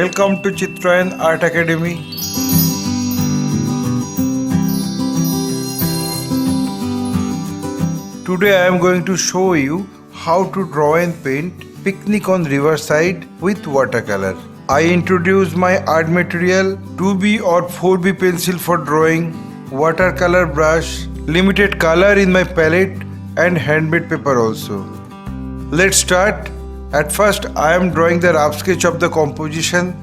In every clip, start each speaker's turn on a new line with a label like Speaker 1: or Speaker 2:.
Speaker 1: Welcome to Chitrayan Art Academy. Today I am going to show you how to draw and paint picnic on riverside with watercolor. I introduce my art material 2B or 4B pencil for drawing, watercolor brush, limited color in my palette and handmade paper also. Let's start. At first I am drawing the rough sketch of the composition,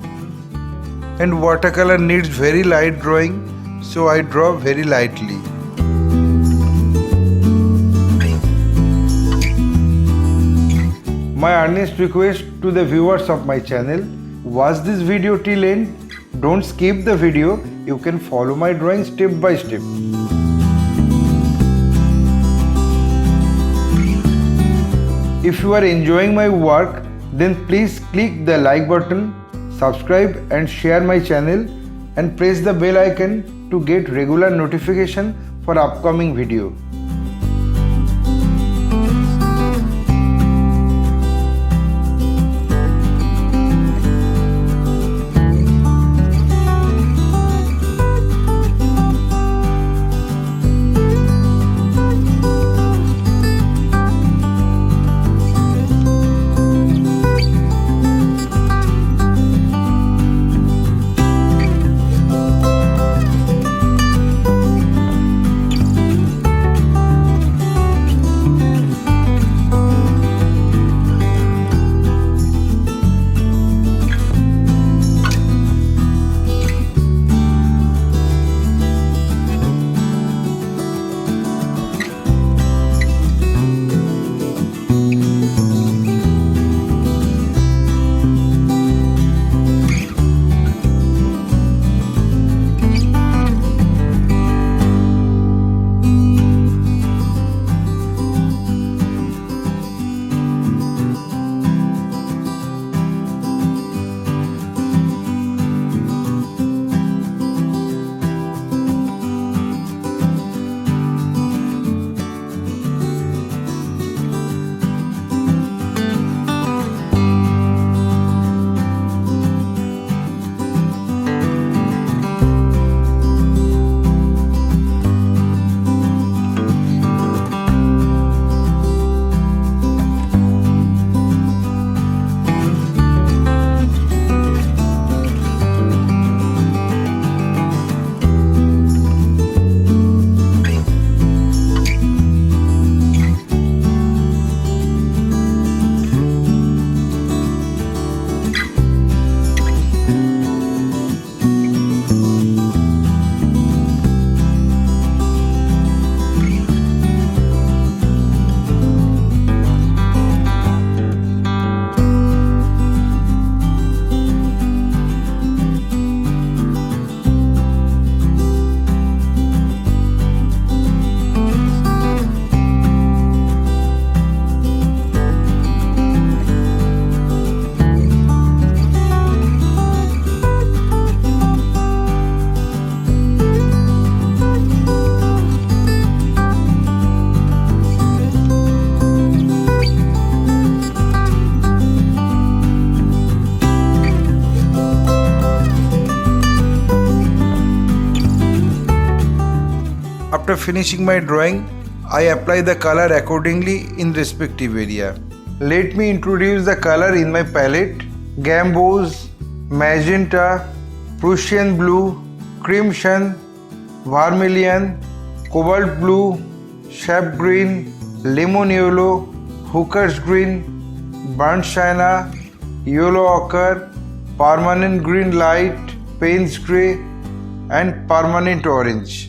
Speaker 1: and watercolor needs very light drawing, so I draw very lightly. My earnest request to the viewers of my channel, watch this video till end. Don't skip the video. You can follow my drawing step by step. If you are enjoying my work, then please click the like button, subscribe and share my channel, and press the bell icon to get regular notification for upcoming video. After finishing my drawing, I apply the color accordingly in respective area. Let me introduce the color in my palette: Gambos, Magenta, Prussian Blue, Crimson, Vermilion, Cobalt Blue, Sap Green, Lemon Yellow, Hooker's Green, Burnt Sienna, Yellow Ochre, Permanent Green Light, Payne's Grey and Permanent Orange.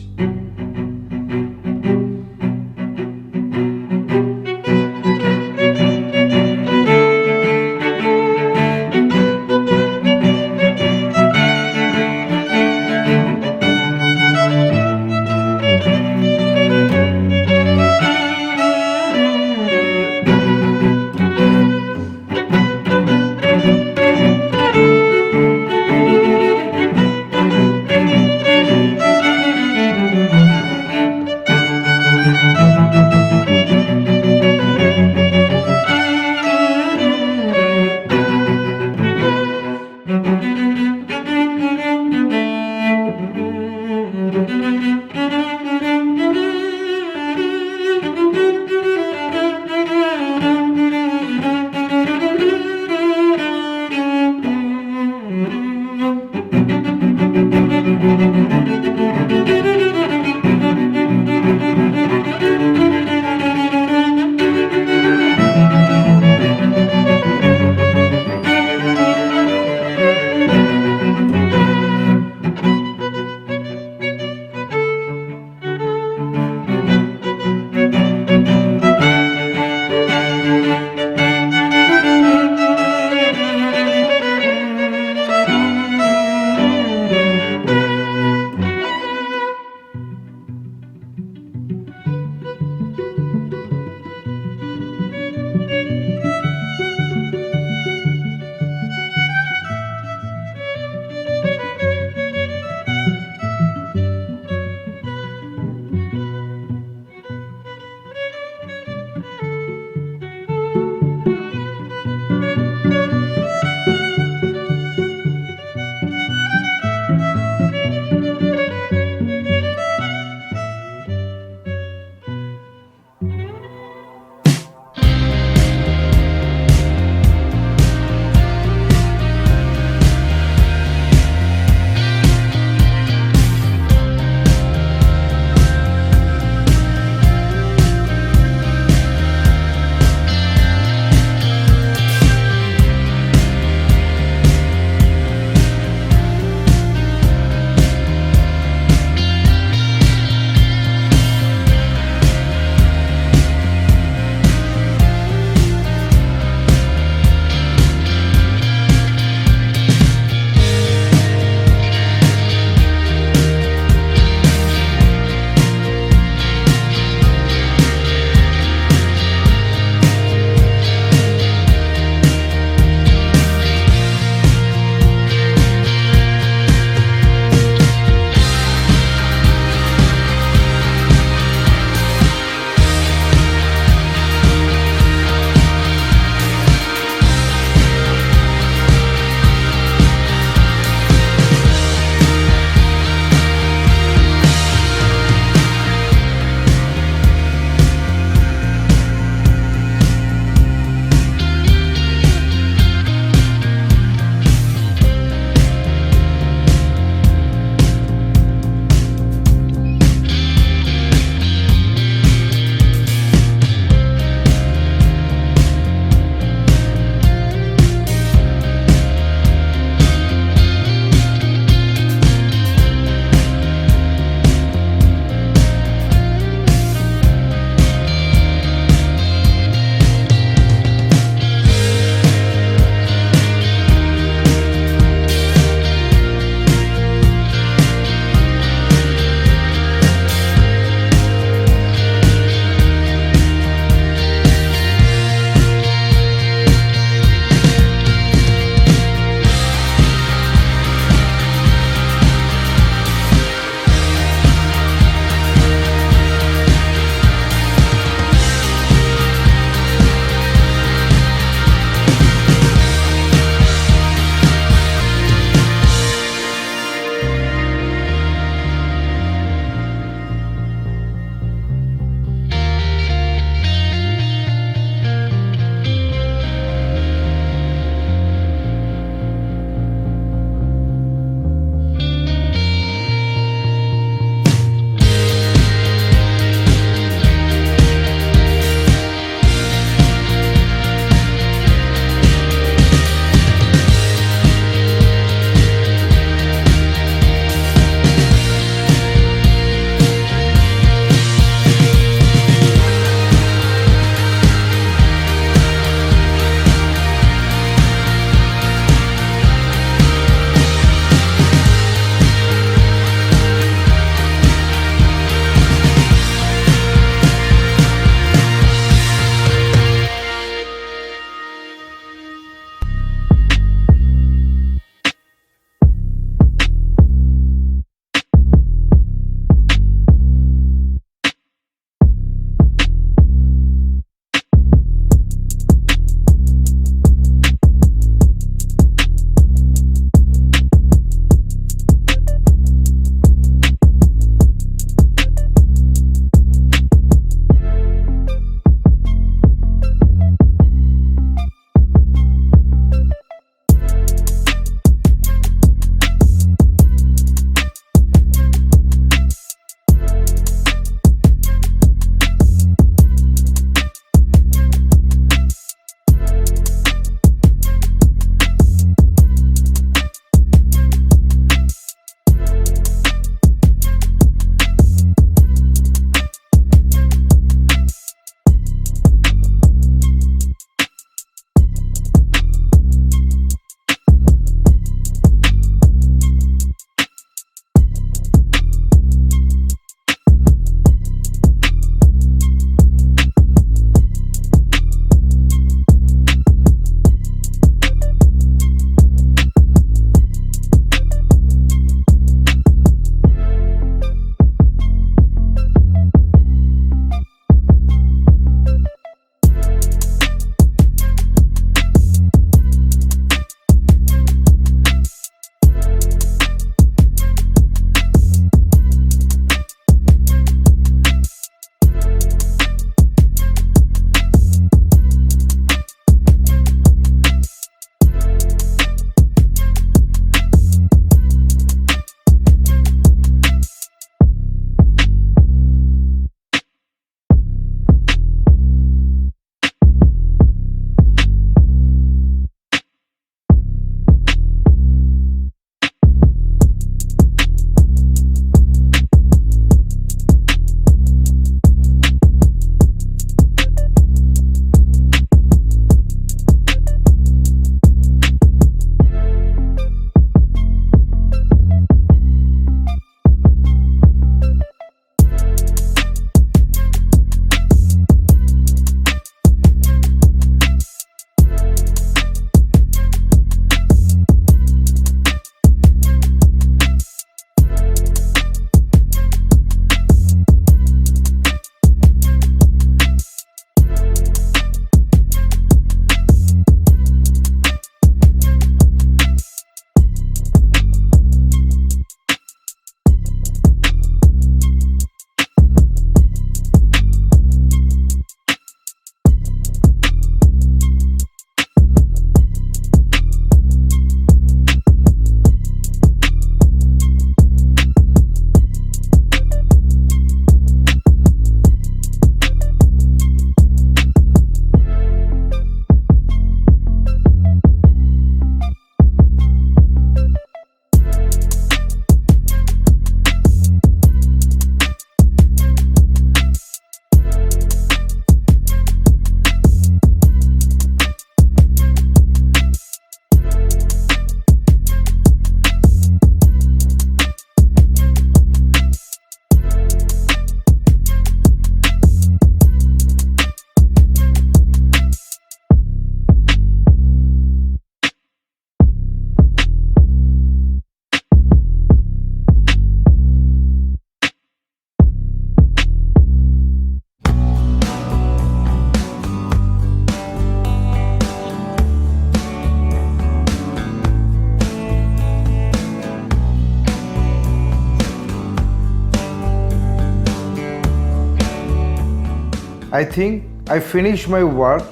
Speaker 1: I think I finished my work.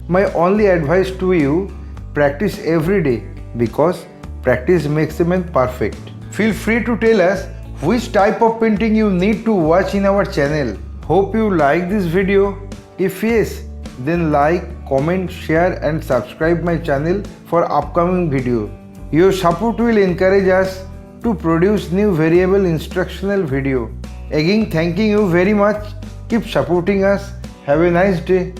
Speaker 1: My only advice to you, practice every day because practice makes a man perfect. Feel free to tell us which type of painting you need to watch in our channel. Hope you like this video. If yes, then like, comment, share and subscribe my channel for upcoming video. Your support will encourage us to produce new variable instructional video. Again, thanking you very much. Keep supporting us. Have a nice day.